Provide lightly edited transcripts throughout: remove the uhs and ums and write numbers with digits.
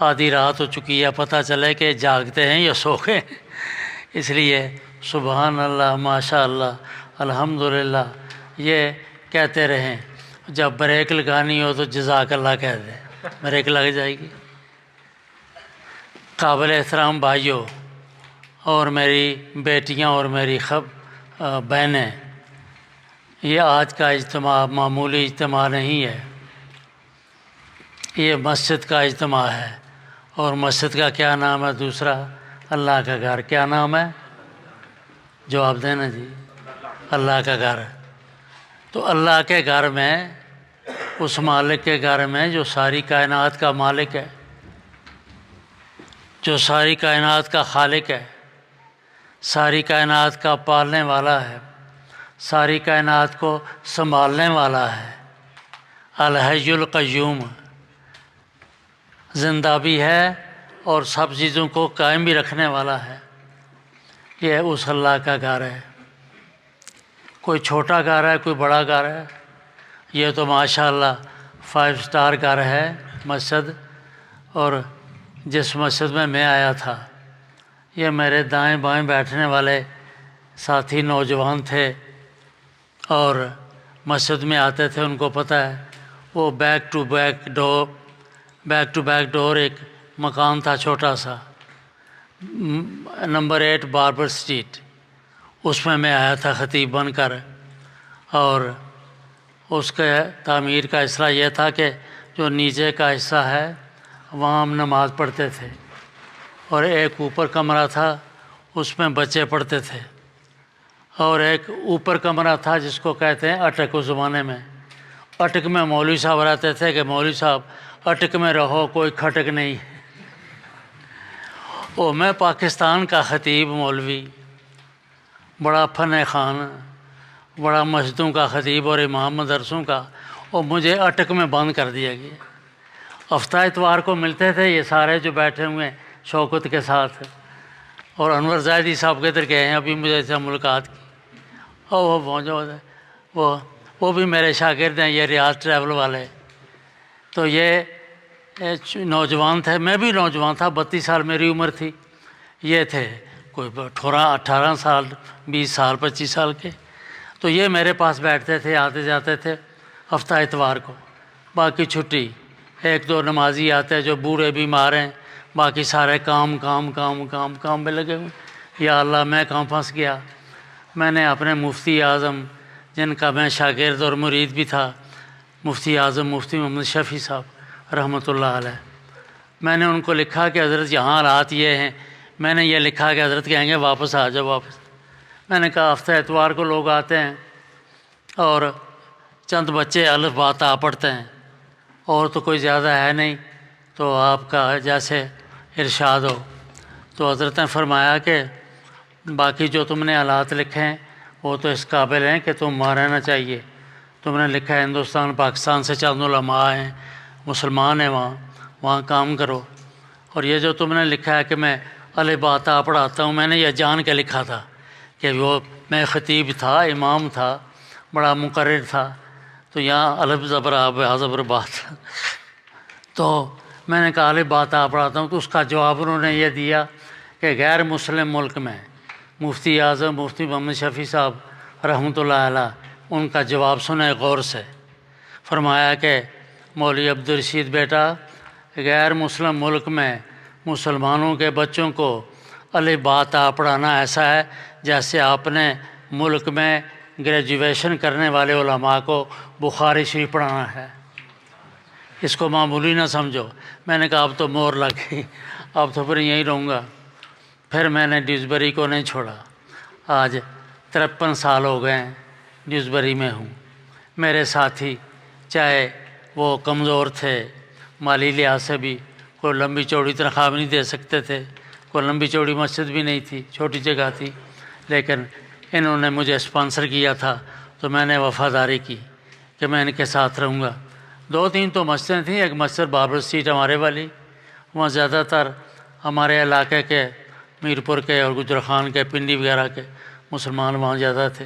آدھی رات ہو چکی ہے، پتہ چلے کہ جاگتے ہیں یا سو گئے۔ اس لیے سبحان اللہ، ماشاء اللہ، الحمدللہ یہ کہتے رہیں۔ جب بریک لگانی ہو تو جزاک اللہ کہہ دیں، بریک لگ جائے گی۔ قابل احترام بھائیوں اور میری بیٹیاں اور میری بہنیں، یہ آج کا اجتماع معمولی اجتماع نہیں ہے، یہ مسجد کا اجتماع ہے۔ اور مسجد کا کیا نام ہے دوسرا؟ اللہ کا گھر۔ کیا نام ہے؟ جواب دینا جی۔ اللہ کا گھر۔ تو اللہ کے گھر میں، اس مالک کے گھر میں جو ساری کائنات کا مالک ہے، جو ساری کائنات کا خالق ہے، ساری کائنات کا پالنے والا ہے، ساری کائنات کو سنبھالنے والا ہے، الحی القیوم، زندہ بھی ہے اور سب چیزوں کو قائم بھی رکھنے والا ہے، یہ اس اللہ کا گھر ہے۔ کوئی چھوٹا گھر ہے، کوئی بڑا گھر ہے، یہ تو ماشاءاللہ 5 اسٹار گھر ہے مسجد۔ اور جس مسجد میں میں آیا تھا، یہ میرے دائیں بائیں بیٹھنے والے ساتھی نوجوان تھے اور مسجد میں آتے تھے، ان کو پتہ ہے وہ بیک ٹو بیک ڈور ایک مکان تھا چھوٹا سا، نمبر 8 باربر اسٹریٹ، اس میں آیا تھا خطیب بن کر۔ اور اس کے تعمیر کا حصہ یہ تھا کہ جو نیچے کا حصہ ہے وہاں ہم نماز پڑھتے تھے، اور ایک اوپر کمرہ تھا اس میں بچے پڑھتے تھے، اور ایک اوپر کمرہ تھا جس کو کہتے ہیں اٹک، اس زمانے میں اٹک میں مولوی صاحب رہتے تھے کہ مولوی صاحب اٹک میں رہو، کوئی کھٹک نہیں۔ او میں پاکستان کا خطیب مولوی، بڑا فن خان، بڑا مسجدوں کا خطیب اور امام مدرسوں کا، اور مجھے اٹک میں بند کر دیا گیا۔ ہفتہ اتوار کو ملتے تھے یہ سارے جو بیٹھے ہوئے ہیں شوکت کے ساتھ، اور انور زاہدی صاحب کے ادھر گئے ہیں ابھی مجھے سے ملاقات کی، اور وہ موجود ہے، وہ بھی میرے شاگرد ہیں، یہ ریاض ٹریول والے۔ تو یہ نوجوان تھے، میں بھی نوجوان تھا، 32 سال میری عمر تھی، یہ تھے کوئی 18 سال، 20 سال، 25 سال کے۔ تو یہ میرے پاس بیٹھتے تھے، آتے جاتے تھے ہفتہ اتوار کو، باقی چھٹی۔ 1-2 نمازی آتے جو بوڑھے بیمار ہیں، باقی سارے کام میں لگے ہوئے۔ یا اللہ میں کہاں پھنس گیا۔ میں نے اپنے مفتی اعظم، جن کا میں شاگرد اور مرید بھی تھا، مفتی اعظم مفتی محمد شفیع صاحب رحمۃ اللہ علیہ، میں نے ان کو لکھا کہ حضرت یہاں حالات یہ ہیں، میں نے یہ لکھا کہ حضرت کہیں گے واپس آ جاؤ واپس۔ میں نے کہا ہفتہ اتوار کو لوگ آتے ہیں اور چند بچے الف با تا پڑھتے ہیں، اور تو کوئی زیادہ ہے نہیں، تو آپ کا جیسے ارشاد ہو۔ تو حضرت نے فرمایا کہ باقی جو تم نے حالات لکھے ہیں وہ تو اس قابل ہیں کہ تم وہاں رہنا چاہیے۔ تم نے لکھا ہے ہندوستان پاکستان سے چند علماء ہیں، مسلمان ہیں، وہاں کام کرو۔ اور یہ جو تم نے لکھا ہے کہ میں الف با تا پڑھاتا ہوں، میں نے یہ جان کے لکھا تھا کہ وہ میں خطیب تھا، امام تھا، بڑا مقرر تھا، تو یہاں الف زبر آ با زبر بات۔ تو میں نے کہا الف با تا پڑھاتا ہوں، تو اس کا جواب انہوں نے یہ دیا کہ غیر مسلم ملک میں مفتی اعظم مفتی محمد شفیع صاحب رحمۃ اللہ علیہ، ان کا جواب سنیں غور سے۔ فرمایا کہ مولوی عبدالرشید بیٹا، غیر مسلم ملک میں مسلمانوں کے بچوں کو الف با تا پڑھانا ایسا ہے جیسے آپ نے ملک میں گریجویشن کرنے والے علماء کو بخاری شریف پڑھانا ہے۔ اس کو معمولی نہ سمجھو۔ میں نے کہا اب تو مور لگ گئی، اب تو پھر یہیں رہوں گا۔ پھر میں نے ڈیوزبری کو نہیں چھوڑا، آج 53 سال ہو گئے ہیں ڈیوزبری میں ہوں۔ میرے ساتھی چاہے وہ کمزور تھے مالی لحاظ سے بھی، کوئی لمبی چوڑی تنخواہ بھی نہیں دے سکتے تھے، کوئی لمبی چوڑی مسجد بھی نہیں تھی، چھوٹی جگہ تھی، لیکن انہوں نے مجھے اسپانسر کیا تھا تو میں نے وفاداری کی کہ میں ان کے ساتھ رہوں گا۔ 2-3 تو مسجدیں تھیں، ایک مسجد بابر اسٹریٹ ہمارے والی، وہاں زیادہ تر ہمارے علاقے کے میرپور کے اور گجر خان کے پنڈی وغیرہ کے مسلمان وہاں زیادہ تھے۔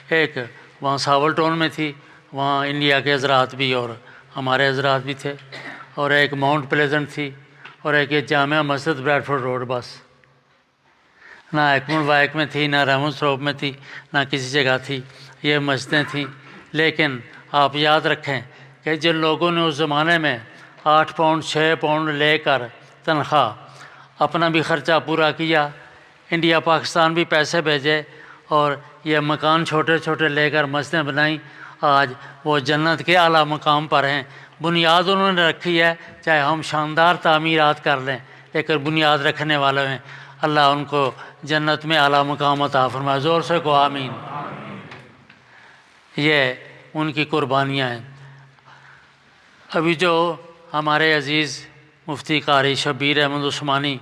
ایک وہاں ساول ٹون میں تھی، وہاں انڈیا کے حضرات بھی اور ہمارے حضرات بھی تھے، اور ایک ماؤنٹ پلیزنٹ تھی، اور ایک یہ جامعہ مسجد بریڈ فورڈ روڈ، بس نہ ایکمل وائک میں تھی، نہ رحمت سروپ میں تھی، نہ کسی جگہ تھی، یہ مسجدیں تھیں۔ لیکن آپ یاد رکھیں کہ جن لوگوں نے اس زمانے میں 8 پاؤنڈ 6 پاؤنڈ لے کر تنخواہ اپنا بھی خرچہ پورا کیا، انڈیا پاکستان بھی پیسے بھیجے اور یہ مکان چھوٹے چھوٹے لے کر مسجدیں بنائیں، آج وہ جنت کے اعلیٰ مقام پر ہیں۔ بنیاد انہوں نے رکھی ہے، چاہے ہم شاندار تعمیرات کر لیں، لیکن بنیاد رکھنے والے ہیں، اللہ ان کو جنت میں اعلیٰ مقام عطا فرمائے۔ زور سے کو آمین۔ یہ ان کی قربانیاں ہیں۔ ابھی جو ہمارے عزیز مفتی قاری شبیر احمد عثمانی،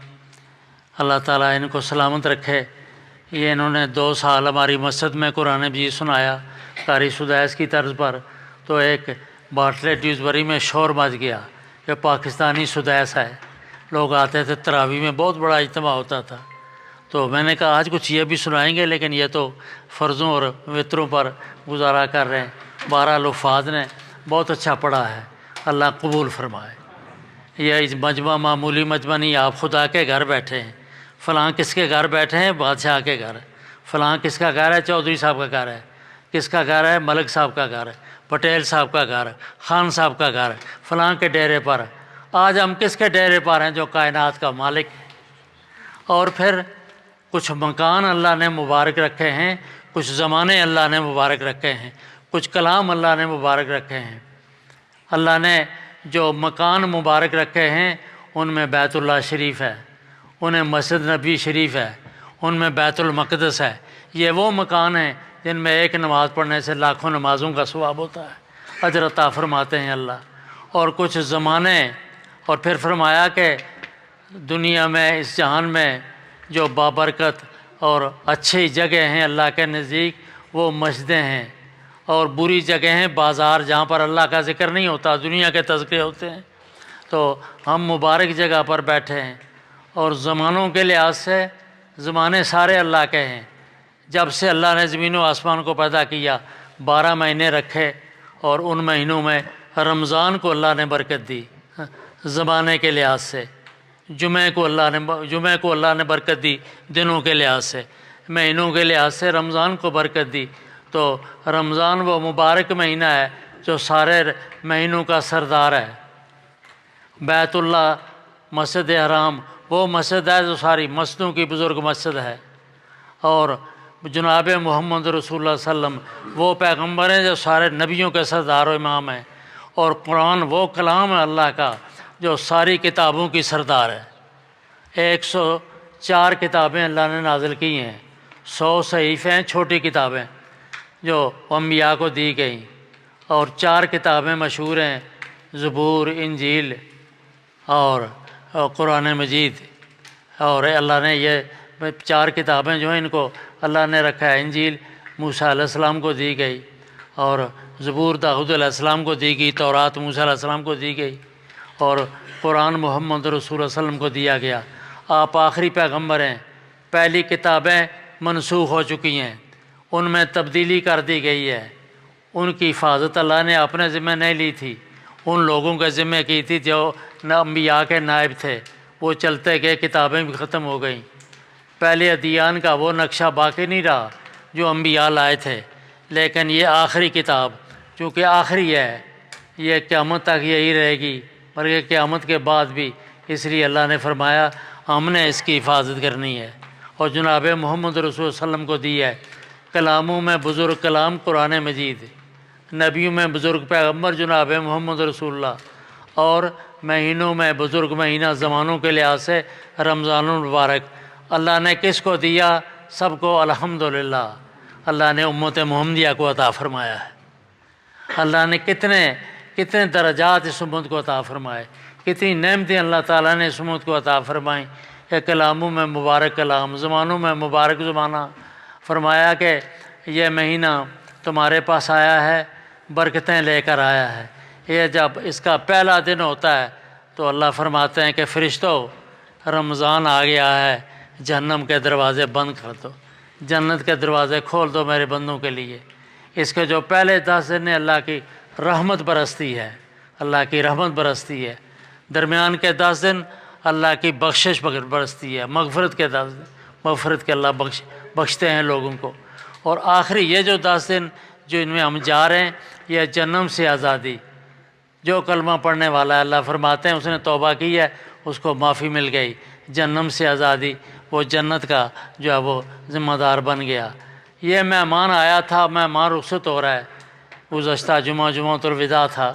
اللہ تعالیٰ ان کو سلامت رکھے، یہ انہوں نے 2 سال ہماری مسجد میں قرآن مجید سنایا قاری سدیس کی طرز پر، تو ایک باٹلے ڈیوزبری میں شور مچ گیا کہ پاکستانی سدیس ہے۔ لوگ آتے تھے، تراویح میں بہت بڑا اجتماع ہوتا تھا، تو میں نے کہا آج کچھ یہ بھی سنائیں گے، لیکن یہ تو فرضوں اور وطروں پر گزارا کر رہے ہیں۔ 12 الفاظ نے بہت اچھا پڑھا ہے، اللہ قبول فرمائے۔ یہ مجمع معمولی مجمع نہیں، آپ خدا کے گھر بیٹھے ہیں۔ فلاں کس کے گھر بیٹھے ہیں؟ بادشاہ کے گھر۔ فلاں کس کا گھر ہے؟ چودھری صاحب کا گھر ہے۔ کس کا گھر ہے؟ ملک صاحب کا گھر ہے، پٹیل صاحب کا گھر، خان صاحب کا گھر، فلاں کے ڈیرے پر۔ آج ہم کس کے ڈیرے پر ہیں؟ جو کائنات کا مالک ہے۔ اور پھر کچھ مکان اللہ نے مبارک رکھے ہیں، کچھ زمانے اللہ نے مبارک رکھے ہیں، کچھ کلام اللہ نے مبارک رکھے ہیں۔ اللہ نے جو مکان مبارک رکھے ہیں ان میں بیت اللہ شریف ہے، انہیں مسجد نبی شریف ہے، ان میں بیت المقدس ہے۔ یہ وہ مکان ہیں جن میں ایک نماز پڑھنے سے لاکھوں نمازوں کا ثواب ہوتا ہے، اجر عطا فرماتے ہیں اللہ۔ اور کچھ زمانے، اور پھر فرمایا کہ دنیا میں، اس جہان میں جو بابرکت اور اچھی جگہ ہیں اللہ کے نزدیک، وہ مسجدیں ہیں، اور بری جگہ ہیں بازار، جہاں پر اللہ کا ذکر نہیں ہوتا، دنیا کے تذکرے ہوتے ہیں۔ تو ہم مبارک جگہ پر بیٹھے ہیں، اور زمانوں کے لحاظ سے زمانے سارے اللہ کے ہیں۔ جب سے اللہ نے زمین و آسمان کو پیدا کیا 12 مہینے رکھے، اور ان مہینوں میں رمضان کو اللہ نے برکت دی زمانے کے لحاظ سے، جمعہ کو اللہ نے برکت دی دنوں کے لحاظ سے، مہینوں کے لحاظ سے رمضان کو برکت دی۔ تو رمضان وہ مبارک مہینہ ہے جو سارے مہینوں کا سردار ہے۔ بیت اللہ، مسجد حرام، وہ مسجد ہے جو ساری مسجدوں کی بزرگ مسجد ہے۔ اور جناب محمد رسول اللہ صلی اللہ علیہ وسلم وہ پیغمبر ہیں جو سارے نبیوں کے سردار و امام ہیں۔ اور قرآن وہ کلام ہے اللہ کا جو ساری کتابوں کی سردار ہے۔ 104 کتابیں اللہ نے نازل کی ہیں، 100 صحیفے ہیں، چھوٹی کتابیں جو انبیاء کو دی گئیں، اور 4 کتابیں مشہور ہیں، زبور، انجیل اور قرآن مجید۔ اور اللہ نے یہ 4 کتابیں جو ہیں ان کو اللہ نے رکھا ہے۔ انجیل موسیٰ علیہ السلام کو دی گئی، اور زبور داؤد علیہ السلام کو دی گئی، تورات موسیٰ علیہ السلام کو دی گئی، اور قرآن محمد رسول اللہ صلی اللہ علیہ وسلم کو دیا گیا۔ آپ آخری پیغمبر ہیں۔ پہلی کتابیں منسوخ ہو چکی ہیں، ان میں تبدیلی کر دی گئی ہے۔ ان کی حفاظت اللہ نے اپنے ذمہ نہیں لی تھی، ان لوگوں کے ذمہ کی تھی جو انبیاء کے نائب تھے۔ وہ چلتے گئے، کتابیں بھی ختم ہو گئیں۔ پہلے ادیان کا وہ نقشہ باقی نہیں رہا جو انبیاء لائے تھے، لیکن یہ آخری کتاب چونکہ آخری ہے، یہ قیامت تک یہی رہے گی، بلکہ قیامت کے بعد بھی۔ اس لیے اللہ نے فرمایا ہم نے اس کی حفاظت کرنی ہے، اور جناب محمد رسول اللہ صلی اللہ علیہ وسلم کو دی ہے۔ کلاموں میں بزرگ کلام قرآن مجید، نبیوں میں بزرگ پیغمبر جناب محمد رسول اللہ، اور مہینوں میں بزرگ مہینہ زمانوں کے لحاظ سے رمضان المبارک۔ اللہ نے کس کو دیا؟ سب کو الحمدللہ اللہ نے امت محمدیہ کو عطا فرمایا ہے۔ اللہ نے کتنے درجات اس امت کو عطا فرمائے، کتنی نعمتیں اللہ تعالیٰ نے اس امت کو عطا فرمائیں۔ کہ کلاموں میں مبارک کلام، زمانوں میں مبارک زمانہ۔ فرمایا کہ یہ مہینہ تمہارے پاس آیا ہے، برکتیں لے کر آیا ہے۔ یہ جب اس کا پہلا دن ہوتا ہے تو اللہ فرماتے ہیں کہ فرشتوں، رمضان آ گیا ہے، جہنم کے دروازے بند کر دو، جنت کے دروازے کھول دو میرے بندوں کے لیے۔ اس کے جو پہلے 10 دن اللہ کی رحمت برستی ہے، اللہ کی رحمت برستی ہے۔ درمیان کے 10 دن اللہ کی بخشش برستی ہے، مغفرت کے اللہ بخشتے ہیں لوگوں کو۔ اور آخری یہ جو 10 دن جو ان میں ہم جا رہے ہیں، یہ جہنم سے آزادی، جو کلمہ پڑھنے والا ہے اللہ فرماتے ہیں اس نے توبہ کی ہے اس کو معافی مل گئی، جہنم سے آزادی، وہ جنت کا جو ہے وہ ذمہ دار بن گیا۔ یہ مہمان آیا تھا، مہمان رخصت ہو رہا ہے، گزشتہ جمعۃ الوداع تھا،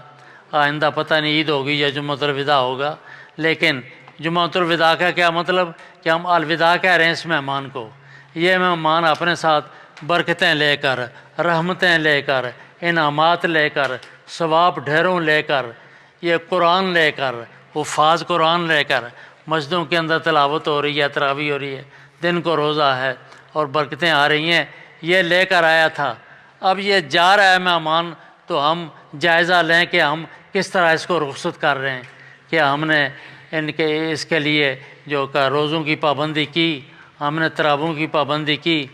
آئندہ پتہ نہیں عید ہوگی یا جمعۃ الوداع ہوگا، لیکن جمعۃ الوداع کا کیا مطلب کہ ہم الوداع کہہ رہے ہیں اس مہمان کو۔ یہ مہمان اپنے ساتھ برکتیں لے کر، رحمتیں لے کر، انعامات لے کر، ثواب ڈھیروں لے کر، یہ قرآن لے کر، حفاظ قرآن لے کر، مسجدوں کے اندر تلاوت ہو رہی ہے، تراویح ہو رہی ہے، دن کو روزہ ہے اور برکتیں آ رہی ہیں، یہ لے کر آیا تھا۔ اب یہ جا رہا ہے مہمان، تو ہم جائزہ لیں کہ ہم کس طرح اس کو رخصت کر رہے ہیں، کہ ہم نے اس کے لیے جو روزوں کی پابندی کی، ہم نے تراویح کی پابندی کی،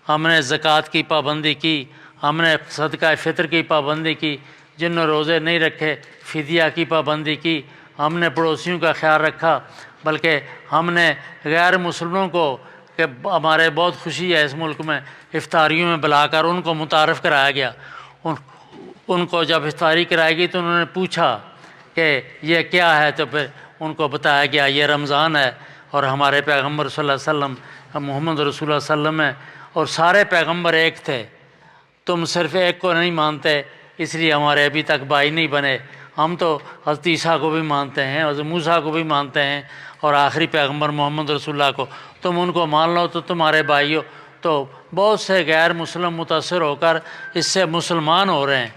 ہم نے زکوٰۃ کی پابندی کی، ہم نے صدقہ فطر کی پابندی کی، جن نے روزے نہیں رکھے فدیہ کی پابندی کی، ہم نے پڑوسیوں کا خیال رکھا، بلکہ ہم نے غیر مسلموں کو، کہ ہمارے بہت خوشی ہے اس ملک میں، افطاریوں میں بلا کر ان کو متعارف کرایا گیا۔ ان کو جب افطاری کرائی گئی تو انہوں نے پوچھا کہ یہ کیا ہے، تو پھر ان کو بتایا گیا یہ رمضان ہے اور ہمارے پیغمبر صلی اللہ علیہ وسلم محمد رسول اللہ صلی اللہ علیہ وسلم ہے، اور سارے پیغمبر ایک تھے، تم صرف ایک کو نہیں مانتے اس لیے ہمارے ابھی تک بھائی نہیں بنے، ہم تو حضرت عیسیٰ کو بھی مانتے ہیں، حضرت موسیٰ کو بھی مانتے ہیں، اور آخری پیغمبر محمد رسول اللہ کو، تم ان کو مان لو تو تمہارے بھائی ہو۔ تو بہت سے غیر مسلم متاثر ہو کر اس سے مسلمان ہو رہے ہیں،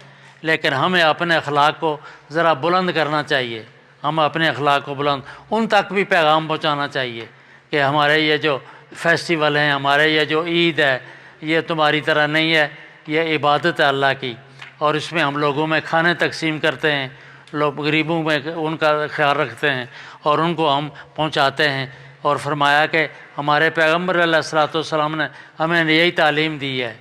لیکن ہمیں اپنے اخلاق کو ذرا بلند کرنا چاہیے، ہم اپنے اخلاق کو بلند، ان تک بھی پیغام پہنچانا چاہیے کہ ہمارے یہ جو فیسٹیول ہیں، ہمارے یہ جو عید ہے، یہ تمہاری طرح نہیں ہے، یہ عبادت ہے اللہ کی، اور اس میں ہم لوگوں میں کھانے تقسیم کرتے ہیں، لوگ غریبوں میں ان کا خیال رکھتے ہیں اور ان کو ہم پہنچاتے ہیں۔ اور فرمایا کہ ہمارے پیغمبر علیہ الصلوۃ والسلام نے ہمیں یہی تعلیم دی ہے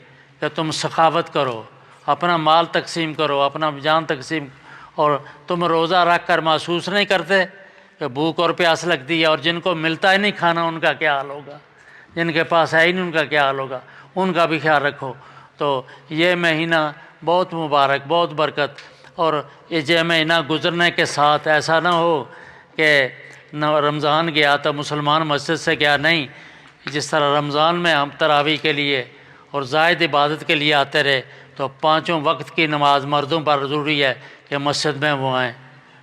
کہ تم سخاوت کرو، اپنا مال تقسیم کرو، اپنا جان تقسیم، اور تم روزہ رکھ کر محسوس نہیں کرتے کہ بھوک اور پیاس لگتی ہے، اور جن کو ملتا ہی نہیں کھانا ان کا کیا حال ہوگا، جن کے پاس ہے ہی نہیں ان کا کیا حال ہوگا، ان کا بھی خیال رکھو۔ تو یہ مہینہ بہت مبارک، بہت برکت، اور یہ مہینہ گزرنے کے ساتھ ایسا نہ ہو کہ رمضان گیا تو مسلمان مسجد سے گیا، نہیں، جس طرح رمضان میں ہم تراویح کے لیے اور زائد عبادت کے لیے آتے رہے، تو 5 وقت کی نماز مردوں پر ضروری ہے کہ مسجد میں وہ آئیں،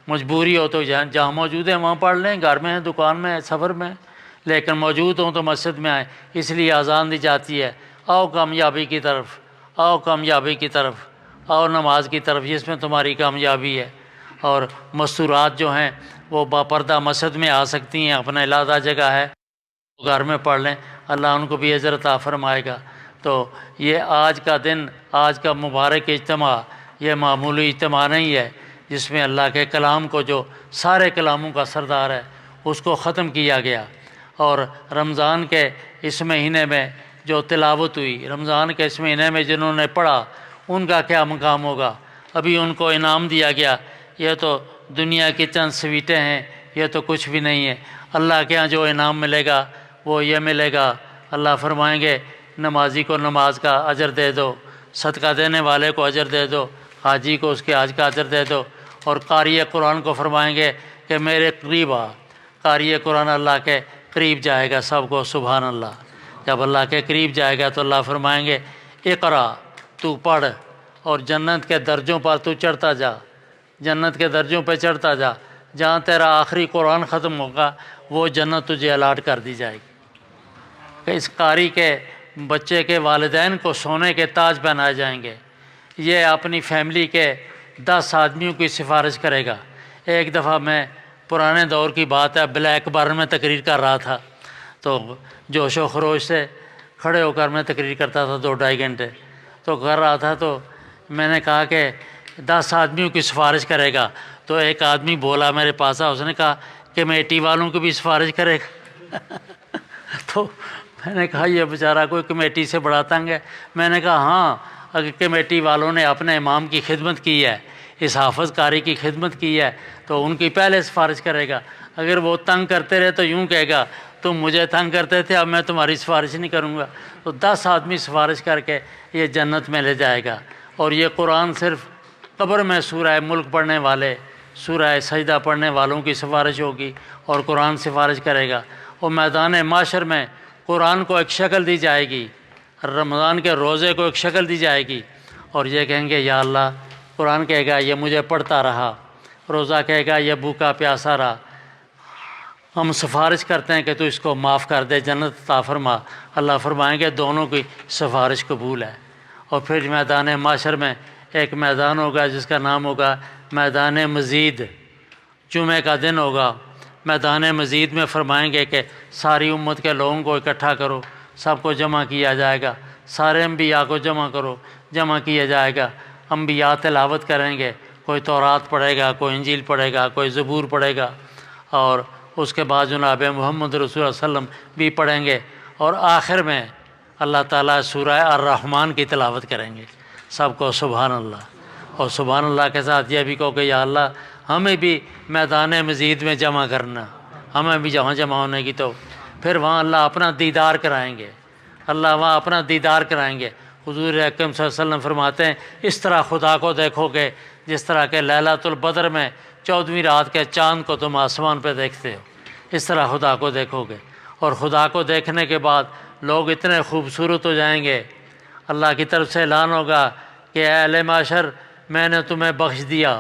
مجبوری ہو تو جہاں موجود ہیں وہاں پڑھ لیں، گھر میں، دکان میں، سفر میں، لیکن موجود ہوں تو مسجد میں آئیں، اس لیے اذان دی جاتی ہے، آؤ کامیابی کی طرف، آؤ کامیابی کی طرف، آؤ نماز کی طرف، جس میں تمہاری کامیابی ہے۔ اور مستورات جو ہیں وہ باپردہ مسجد میں آ سکتی ہیں، اپنا علیحدہ جگہ ہے، گھر میں پڑھ لیں، اللہ ان کو بھی اجر عطا فرمائے گا۔ تو یہ آج کا دن، آج کا مبارک اجتماع، یہ معمولی اجتماع نہیں ہے، جس میں اللہ کے کلام کو، جو سارے کلاموں کا سردار ہے، اس کو ختم کیا گیا۔ اور رمضان کے اس مہینے میں جو تلاوت ہوئی، رمضان کے اس مہینے میں جنہوں نے پڑھا، ان کا کیا مقام ہوگا؟ ابھی ان کو انعام دیا گیا، یہ تو دنیا کی چند سویٹیں ہیں، یہ تو کچھ بھی نہیں ہے، اللہ کے ہاں جو انعام ملے گا وہ یہ ملے گا۔ اللہ فرمائیں گے نمازی کو نماز کا اجر دے دو، صدقہ دینے والے کو اجر دے دو، حاجی کو اس کے حج کا اجر دے دو، اور قاری قرآن کو فرمائیں گے کہ میرے قریب آ۔ قاری قرآن اللہ کے قریب جائے گا، سب کو سبحان اللہ، جب اللہ کے قریب جائے گا تو اللہ فرمائیں گے اقرا، تو پڑھ، اور جنت کے درجوں پر تو چڑھتا جا، جنت کے درجوں پہ چڑھتا جا، جہاں تیرا آخری قرآن ختم ہوگا وہ جنت تجھے الاٹ کر دی جائے گی۔ کہ اس قاری کے بچے کے والدین کو سونے کے تاج پہنائے جائیں گے، یہ اپنی فیملی کے 10 آدمیوں کی سفارش کرے گا۔ ایک دفعہ میں، پرانے دور کی بات ہے، بلیک بارن میں تقریر کر رہا تھا، تو جوش و خروش سے کھڑے ہو کر میں تقریر کرتا تھا 2-2.5 گھنٹے، تو کر رہا تھا، تو میں نے کہا کہ 10 آدمیوں کی سفارش کرے گا، تو ایک آدمی بولا میرے پاس آ، اس نے کہا کمیٹی والوں کی بھی سفارش کرے گا تو میں نے کہا یہ بیچارہ کوئی کمیٹی سے بڑا تنگ ہے۔ میں نے کہا ہاں، اگر کمیٹی والوں نے اپنے امام کی خدمت کی ہے، اس حافظ قاری کی خدمت کی ہے، تو ان کی پہلے سفارش کرے گا۔ اگر وہ تنگ کرتے رہے تو یوں کہے گا تم مجھے تنگ کرتے تھے، اب میں تمہاری سفارش نہیں کروں گا۔ تو 10 آدمی سفارش کر کے یہ جنت میں لے جائے گا۔ اور یہ قرآن صرف قبر میں سورہ ملک پڑھنے والے، سورہ سجدہ پڑھنے والوں کی سفارش ہوگی اور قرآن سفارش کرے گا۔ اور میدان معاشر میں قرآن کو ایک شکل دی جائے گی، رمضان کے روزے کو ایک شکل دی جائے گی، اور یہ کہیں گے یا اللہ، قرآن کہے گا یہ مجھے پڑھتا رہا، روزہ کہے گا یہ بھوکا پیاسا رہا، ہم سفارش کرتے ہیں کہ تو اس کو معاف کر دے، جنت عطا فرما۔ اللہ فرمائیں گے دونوں کی سفارش قبول ہے۔ اور پھر میدان معاشر میں ایک میدان ہوگا جس کا نام ہوگا میدان مزید، جمعہ کا دن ہوگا۔ میدان مزید میں فرمائیں گے کہ ساری امت کے لوگوں کو اکٹھا کرو، سب کو جمع کیا جائے گا، سارے انبیاء کو جمع کرو، جمع کیا جائے گا۔ انبیاء تلاوت کریں گے، کوئی تورات پڑھے گا، کوئی انجیل پڑھے گا، کوئی زبور پڑھے گا، اور اس کے بعد جناب محمد رسول اللہ صلی اللہ علیہ وسلم بھی پڑھیں گے، اور آخر میں اللہ تعالیٰ سورہ الرحمن کی تلاوت کریں گے۔ سب کو سبحان اللہ، اور سبحان اللہ کے ساتھ یہ بھی کہو کہ یا اللہ ہمیں بھی میدان مزید میں جمع کرنا، ہمیں بھی جہاں جمع ہونے کی، تو پھر وہاں اللہ اپنا دیدار کرائیں گے، اللہ وہاں اپنا دیدار کرائیں گے۔ حضور اکرم صلی اللہ علیہ وسلم فرماتے ہیں اس طرح خدا کو دیکھو گے جس طرح کہ لیلۃ البدر میں 14ویں رات کے چاند کو تم آسمان پہ دیکھتے ہو، اس طرح خدا کو دیکھو گے۔ اور خدا کو دیکھنے کے بعد لوگ اتنے خوبصورت ہو جائیں گے، اللہ کی طرف سے اعلان ہوگا کہ اے اہل معاشر، میں نے تمہیں بخش دیا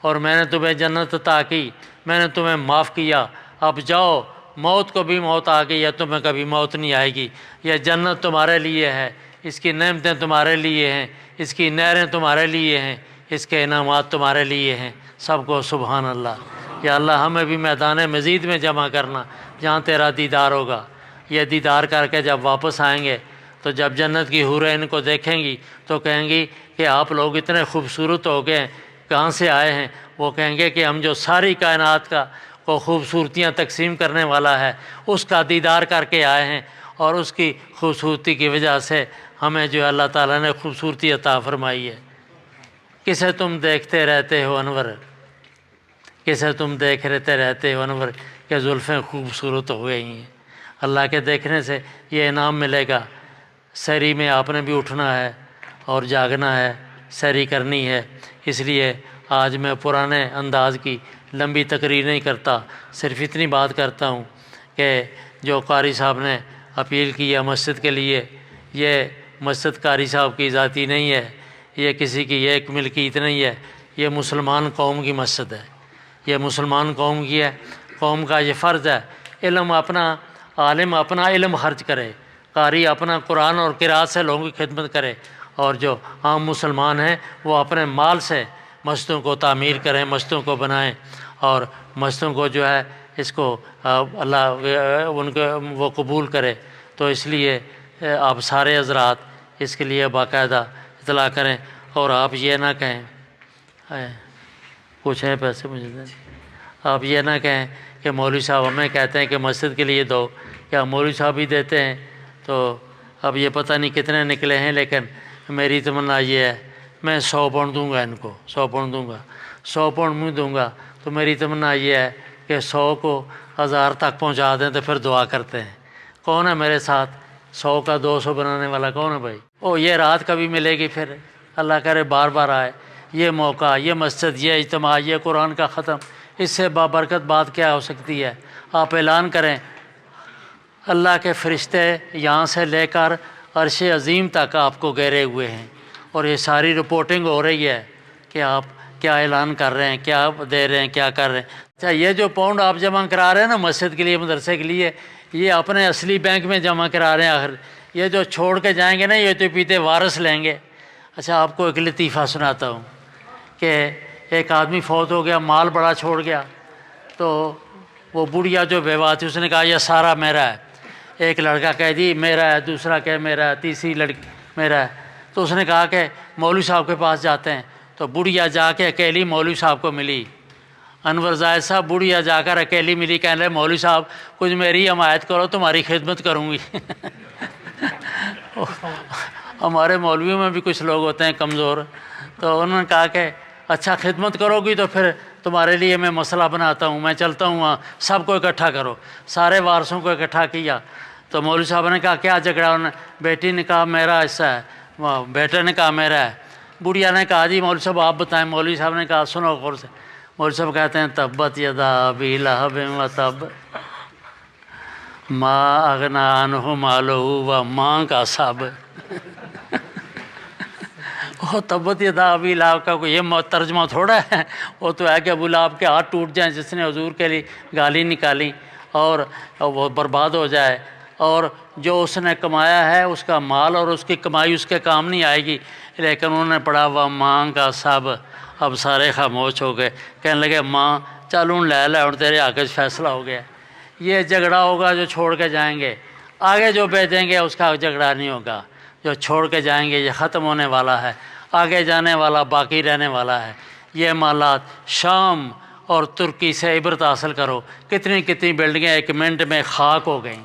اور میں نے تمہیں جنت عطا کی، میں نے تمہیں معاف کیا، اب جاؤ، موت کو بھی موت آ گئی ہے، تمہیں کبھی موت نہیں آئے گی، یہ جنت تمہارے لیے ہے، اس کی نعمتیں تمہارے لیے ہیں، اس کی نہریں تمہارے لیے ہیں، اس کے انعامات تمہارے لیے ہیں۔ سب کو سبحان اللہ۔ یا اللہ ہمیں بھی میدان مزید میں جمع کرنا جہاں تیرا دیدار ہوگا۔ یہ دیدار کر کے جب واپس آئیں گے تو جب جنت کی حوریں ان کو دیکھیں گی تو کہیں گی کہ آپ لوگ اتنے خوبصورت ہو گئے، کہاں سے آئے ہیں؟ وہ کہیں گے کہ ہم جو ساری کائنات کو خوبصورتیاں تقسیم کرنے والا ہے اس کا دیدار کر کے آئے ہیں، اور اس کی خوبصورتی کی وجہ سے ہمیں جو اللہ تعالیٰ نے خوبصورتی عطا فرمائی ہے۔ کسے تم دیکھتے رہتے ہو انور، کسے تم دیکھتے رہتے ہو انور کہ زلفیں خوبصورت ہو گئی ہیں۔ اللہ کے دیکھنے سے یہ انعام ملے گا۔ سحری میں آپ نے بھی اٹھنا ہے اور جاگنا ہے، سحری کرنی ہے۔ اس لیے آج میں پرانے انداز کی لمبی تقریر نہیں کرتا، صرف اتنی بات کرتا ہوں کہ جو قاری صاحب نے اپیل کی ہے مسجد کے لیے، یہ مسجد قاری صاحب کی ذاتی نہیں ہے، یہ کسی کی ایک ملکیت نہیں ہے، یہ مسلمان قوم کی مسجد ہے، یہ مسلمان قوم کی ہے۔ قوم کا یہ فرض ہے، علم اپنا، عالم اپنا علم خرچ کرے، قاری اپنا قرآن اور قرات سے لوگوں کی خدمت کرے، اور جو عام مسلمان ہیں وہ اپنے مال سے مسجدوں کو تعمیر کریں، مسجدوں کو بنائیں، اور مسجدوں کو جو ہے اس کو اللہ ان کو وہ قبول کرے۔ تو اس لیے آپ سارے حضرات اس کے لیے باقاعدہ اطلاع کریں، اور آپ یہ نہ کہیں کچھ ہے پیسے مجھے دیں، آپ یہ نہ کہیں کہ مولوی صاحب ہمیں کہتے ہیں کہ مسجد کے لیے دو، کیا مولوی صاحب ہی دیتے ہیں؟ تو اب یہ پتہ نہیں کتنے نکلے ہیں، لیکن میری تمنا یہ ہے میں 100 پاؤنڈ دوں گا، ان کو 100 پاؤنڈ دوں گا، 100 پاؤنڈ میں دوں گا۔ تو میری تمنا یہ ہے کہ 100 کو 1000 تک پہنچا دیں تو پھر دعا کرتے ہیں۔ کون ہے میرے ساتھ 100 کا 200 بنانے والا؟ کون ہے بھائی؟ یہ رات کبھی ملے گی، پھر اللہ کرے بار بار آئے یہ موقع، یہ مسجد، یہ اجتماع، یہ قرآن کا ختم، اس سے بابرکت بات کیا ہو سکتی ہے؟ آپ اعلان کریں، اللہ کے فرشتے یہاں سے لے کر عرش عظیم تک آپ کو گھیرے ہوئے ہیں، اور یہ ساری رپورٹنگ ہو رہی ہے کہ آپ کیا اعلان کر رہے ہیں، کیا دے رہے ہیں، کیا کر رہے ہیں۔ اچھا، یہ جو پاؤنڈ آپ جمع کرا رہے ہیں نا مسجد کے لیے، مدرسے کے لیے، یہ اپنے اصلی بینک میں جمع کرا رہے ہیں۔ آخر یہ جو چھوڑ کے جائیں گے نا، یہ تو پیتے وارث لیں گے۔ اچھا، آپ کو ایک لطیفہ سناتا ہوں کہ ایک آدمی فوت ہو گیا، مال بڑا چھوڑ گیا، تو وہ بڑھیا جو بیوہ تھی اس نے کہا یہ سارا میرا ہے۔ ایک لڑکا کہہ دی میرا ہے، دوسرا کہ میرا ہے، تیسری لڑکی میرا ہے۔ تو اس نے کہا کہ مولوی صاحب کے پاس جاتے ہیں۔ تو بڑھیا جا کے اکیلی مولوی صاحب کو ملی، انور زاہد صاحب بڑھیا جا کر اکیلی ملی، کہنے لگے مولوی صاحب کچھ میری حمایت کرو، تمہاری خدمت کروں گی۔ ہمارے مولویوں میں بھی کچھ لوگ ہوتے ہیں کمزور، تو انہوں نے کہا کہ اچھا خدمت کرو گی تو پھر تمہارے لیے میں مسئلہ بناتا ہوں، میں چلتا ہوں وہاں، سب کو اکٹھا کرو۔ سارے وارثوں کو اکٹھا کیا تو مولوی صاحب نے کہا کیا جھگڑا؟ انہوں نے بیٹی نے کہا میرا حصہ ہے، بیٹے نے کہا میرا ہے۔ بڑھیا نے کہا جی مولوی صاحب آپ بتائیں۔ مولوی صاحب نے کہا سنو غور سے۔ مولوی صاحب کہتے ہیں تبت یدا ابی لہب وتب ما اغنی عنہ مالہ وما کسب۔ وہ تبت یدا ابی لہب کا کوئی یہ ترجمہ تھوڑا ہے، وہ تو ہے کہ ابو لہب کے ہاتھ ٹوٹ جائیں جس نے حضور کے لیے گالی نکالی اور وہ برباد ہو جائے، اور جو اس نے کمایا ہے اس کا مال اور اس کی کمائی اس کے کام نہیں آئے گی۔ لیکن انہوں نے پڑھا ہوا ماں کا سب، اب سارے خاموش ہو گئے، کہنے لگے ماں چل ان لے اور تیرے آگے فیصلہ ہو گیا۔ یہ جھگڑا ہوگا جو چھوڑ کے جائیں گے، آگے جو بھیجیں گے اس کا جھگڑا نہیں ہوگا۔ جو چھوڑ کے جائیں گے یہ ختم ہونے والا ہے، آگے جانے والا باقی رہنے والا ہے۔ یہ مالات شام اور ترکی سے عبرت حاصل کرو، کتنی کتنی بلڈنگیں ایک منٹ میں خاک ہو گئیں۔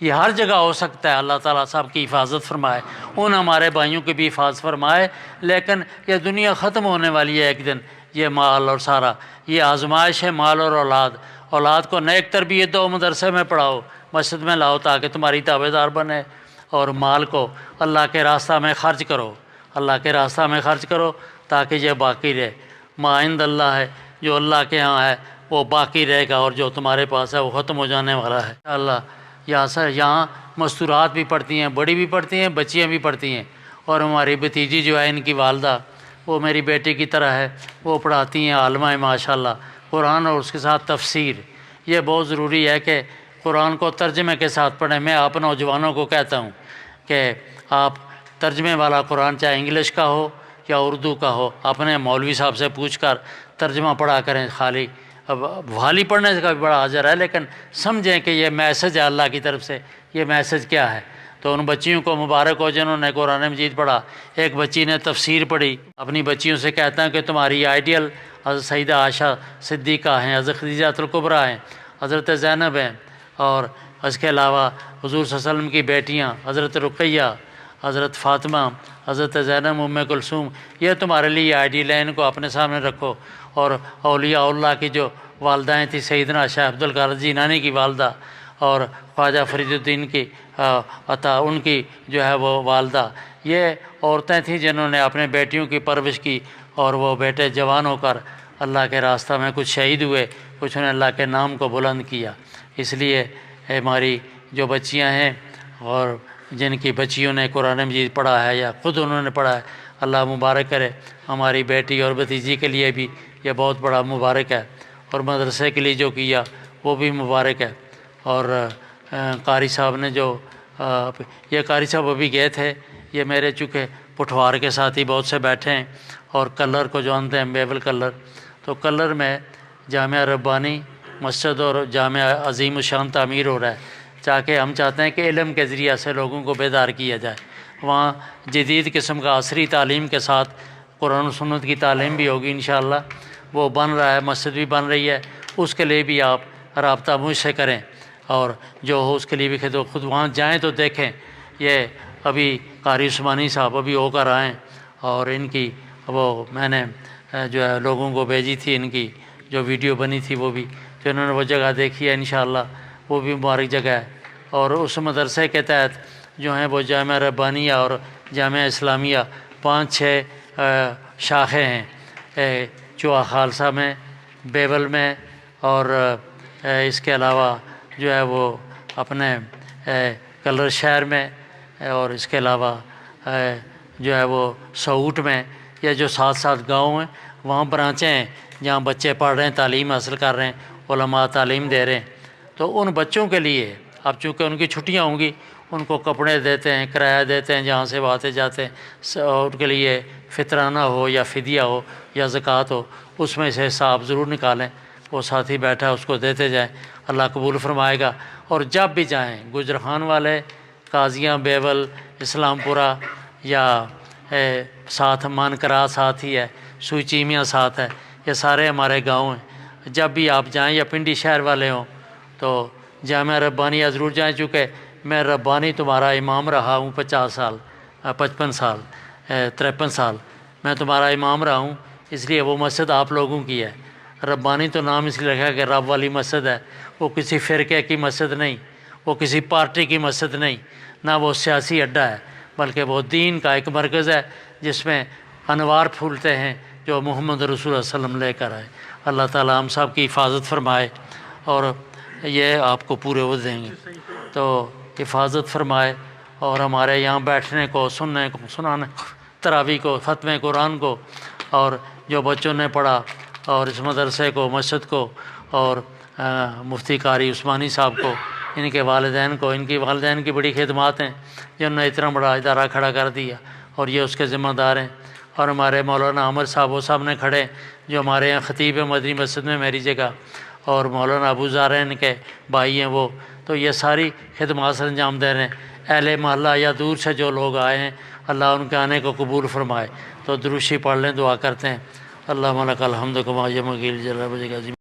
یہ ہر جگہ ہو سکتا ہے۔ اللہ تعالیٰ صاحب کی حفاظت فرمائے، ان ہمارے بھائیوں کی بھی حفاظت فرمائے۔ لیکن یہ دنیا ختم ہونے والی ہے ایک دن۔ یہ مال اور سارا یہ آزمائش ہے، مال اور اولاد۔ اولاد کو نیک تربیت دو، مدرسے میں پڑھاؤ، مسجد میں لاؤ تاکہ تمہاری تابع دار بنے، اور مال کو اللہ کے راستہ میں خرچ کرو، اللہ کے راستہ میں خرچ کرو تاکہ یہ باقی رہے۔ ما عند اللہ ہے، جو اللہ کے ہاں ہے وہ باقی رہے گا، اور جو تمہارے پاس ہے وہ ختم ہو جانے والا ہے۔ اللہ یہاں مستورات بھی پڑھتی ہیں، بڑی بھی پڑھتی ہیں، بچیاں بھی پڑھتی ہیں، اور ہماری بھتیجی جو ہے ان کی والدہ وہ میری بیٹی کی طرح ہے، وہ پڑھاتی ہیں، عالمہ ہے ماشاءاللہ، قرآن اور اس کے ساتھ تفسیر۔ یہ بہت ضروری ہے کہ قرآن کو ترجمے کے ساتھ پڑھیں۔ میں آپ نوجوانوں کو کہتا ہوں کہ آپ ترجمے والا قرآن چاہے انگلش کا ہو یا اردو کا ہو، اپنے مولوی صاحب سے پوچھ کر ترجمہ پڑھا کریں۔ خالی اب والی پڑھنے کا بھی بڑا اجر ہے، لیکن سمجھیں کہ یہ میسج ہے اللہ کی طرف سے، یہ میسج کیا ہے۔ تو ان بچیوں کو مبارک ہو جنہوں نے قرآن مجید پڑھا۔ ایک بچی نے تفسیر پڑھی۔ اپنی بچیوں سے کہتا ہوں کہ تمہاری آئیڈیل حضرت سیدہ عائشہ صدیقہ ہیں، حضرت خدیجہ الکبریٰ ہیں، حضرت زینب ہیں، اور اس کے علاوہ حضور صلی اللہ علیہ وسلم کی بیٹیاں حضرت رقیہ، حضرت فاطمہ، حضرت زینب ام کلثوم، یہ تمہارے لیے آئیڈیل ہیں، ان کو اپنے سامنے رکھو۔ اور اولیاء اللہ کی جو والدائیں تھیں، سیدنا شاہ عبد القادر جیلانی کی والدہ اور خواجہ فرید الدین کی عطا، ان کی جو ہے وہ والدہ، یہ عورتیں تھیں جنہوں نے اپنے بیٹیوں کی پرورش کی، اور وہ بیٹے جوان ہو کر اللہ کے راستہ میں کچھ شہید ہوئے، کچھ نے اللہ کے نام کو بلند کیا۔ اس لیے ہماری جو بچیاں ہیں اور جن کی بچیوں نے قرآن مجید پڑھا ہے یا خود انہوں نے پڑھا ہے، اللہ مبارک کرے۔ ہماری بیٹی اور بھتیجی کے لیے بھی یہ بہت بڑا مبارک ہے، اور مدرسے کے لیے جو کیا وہ بھی مبارک ہے۔ اور قاری صاحب نے جو یہ قاری صاحب ابھی گئے تھے، یہ میرے چونکہ پٹھوار کے ساتھ ہی بہت سے بیٹھے ہیں، اور کلر کو جانتے ہیں، بیبل کلر، تو کلر میں جامعہ ربانی مسجد اور جامعہ عظیم الشان تعمیر ہو رہا ہے، تاکہ ہم چاہتے ہیں کہ علم کے ذریعہ سے لوگوں کو بیدار کیا جائے۔ وہاں جدید قسم کا عصری تعلیم کے ساتھ قرآن و سنت کی تعلیم بھی ہوگی انشاءاللہ۔ وہ بن رہا ہے، مسجد بھی بن رہی ہے، اس کے لیے بھی آپ رابطہ مجھ سے کریں، اور جو ہو اس کے لیے بھی خود وہاں جائیں تو دیکھیں۔ یہ ابھی قاری عثمانی صاحب ابھی ہو کر آئیں، اور ان کی وہ میں نے جو ہے لوگوں کو بھیجی تھی، ان کی جو ویڈیو بنی تھی وہ بھی، جو انہوں نے وہ جگہ دیکھی ہے انشاءاللہ، وہ بھی مبارک جگہ ہے۔ اور اس مدرسے کے تحت جو ہیں وہ جامعہ ربانیہ اور جامعہ اسلامیہ 5-6 شاخیں ہیں، چوہا خالصہ میں، بیبل میں، اور اس کے علاوہ جو ہے وہ اپنے کلر شہر میں، اور اس کے علاوہ جو ہے وہ سعوٹ میں، یا جو ساتھ ساتھ گاؤں ہیں وہاں برانچیں ہیں جہاں بچے پڑھ رہے ہیں، تعلیم حاصل کر رہے ہیں، علماء تعلیم دے رہے ہیں۔ تو ان بچوں کے لیے اب چونکہ ان کی چھٹیاں ہوں گی، ان کو کپڑے دیتے ہیں، کرایہ دیتے ہیں جہاں سے وہ آتے جاتے ہیں، ان کے لیے فطرانہ ہو یا فدیہ ہو یا زکوٰۃ ہو، اس میں سے حساب ضرور نکالیں۔ وہ ساتھی بیٹھا ہے اس کو دیتے جائیں، اللہ قبول فرمائے گا۔ اور جب بھی جائیں، گجرخان والے، قاضیاں، بیبل، اسلام پورہ، یا ساتھ مانکرا ساتھ ہی ہے، سوچیمیاں ساتھ ہے، یہ سارے ہمارے گاؤں ہیں۔ جب بھی آپ جائیں یا پنڈی شہر والے ہوں تو جامعہ ربانیہ ضرور جائیں، چونکہ میں ربانی تمہارا امام رہا ہوں 50 سال، 55 سال، 53 سال میں تمہارا امام رہا ہوں، اس لیے وہ مسجد آپ لوگوں کی ہے۔ ربانی تو نام اس لیے رکھا کہ رب والی مسجد ہے، وہ کسی فرقے کی مسجد نہیں، وہ کسی پارٹی کی مسجد نہیں، نہ وہ سیاسی اڈا ہے، بلکہ وہ دین کا ایک مرکز ہے جس میں انوار پھولتے ہیں جو محمد رسول اللہ صلی اللہ علیہ وسلم لے کر آئے۔ اللہ تعالیٰ ہم سب کی حفاظت فرمائے، اور یہ آپ کو پورے وہ دیں گے تو حفاظت فرمائے، اور ہمارے یہاں بیٹھنے کو، سننے کو، سنانے کو، تراویح کو، ختم قرآن کو، اور جو بچوں نے پڑھا، اور اس مدرسے کو، مسجد کو، اور مفتی قاری عثمانی صاحب کو، ان کے والدین کو، ان کی والدین کی بڑی خدمات ہیں جنہوں نے اتنا بڑا ادارہ کھڑا کر دیا، اور یہ اس کے ذمہ دار ہیں۔ اور ہمارے مولانا عمر صاحب وہ سامنے کھڑے جو ہمارے یہاں خطیب مدنی مسجد میں میری جگہ، اور مولانا ابو زارع ان کے بھائی ہیں وہ، تو یہ ساری خدمات سے انجام دے رہے ہیں۔ اہل محلہ یا دور سے جو لوگ آئے ہیں اللہ ان کے آنے کو قبول فرمائے، تو دروشی پڑھ لیں، دعا کرتے ہیں۔ اللہ لک الحمد کما یبغی لجلال وجہک العظیم۔